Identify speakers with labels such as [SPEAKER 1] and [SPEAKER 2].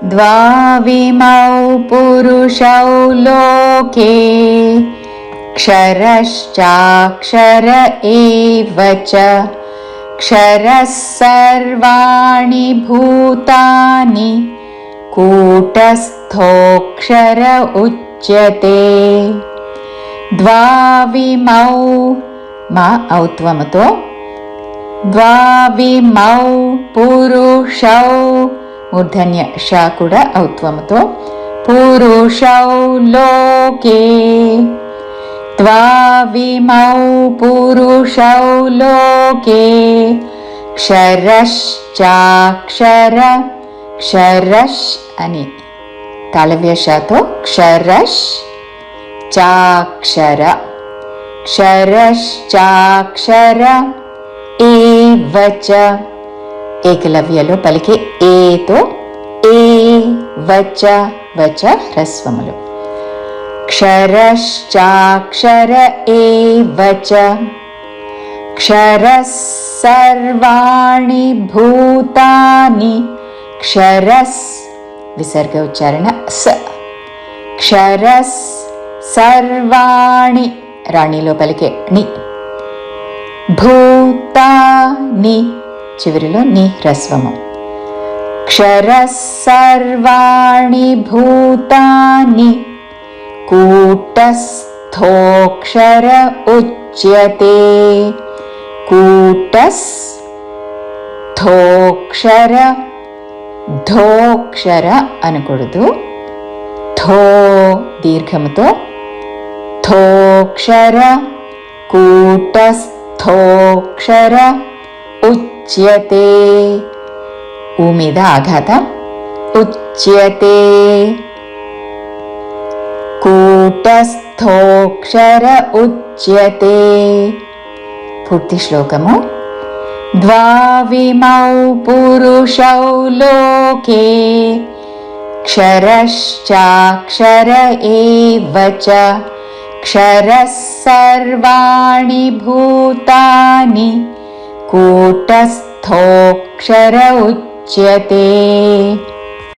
[SPEAKER 1] द्वाविमौ पुरुषौ लोके क्षरश्चाक्षर एव च क्षरः सर्वाणि भूतानि कूटस्थोऽक्षर उच्यते द्वाविमौ मा औत्वमतो द्वाविमौ पुरुषौ मूर्धन्य श कूडा औत्वमतो पुरुषौ लोके द्वाविमौ पुरुषौ लोके क्षरश्चाक्षर क्षरश् अनि तालव्यशातो क्षरश् चाक्षर क्षरश्चाक्षर एव च ఏకలవ్యలో పలికే ఏతో ఏ వచ వచ హ్రస్వములు క్షరశ్చాక్షర ఏవ చ క్షరః సర్వాణి భూతాని క్షరస్ విసర్గ ఉచ్చారణ స క్షరస్ సర్వాణి రాణిలో పలికే ని భూతాని చివరిలో ని హ్రస్వము क्षरः सर्वाणि भूतानि कूटस्थोऽक्षर उच्यते कूटस्थोऽक्षर ధోక్షర అనకూడదు థో దీర్ఘముతో థోక్షర కూటస్థోక్షర ఉచ్యతే ఊ మీద ఆఘాతం ఉచ్యతే కూటస్థోక్షర ఉచ్యతే. పూర్తి శ్లోకము. ద్వావిమౌ పురుషౌ లోకే క్షరశ్చాక్షర ఏవ చ క్షరः సర్వాణి భూతాని కూటస్థోక్షర ఉచ్యతే.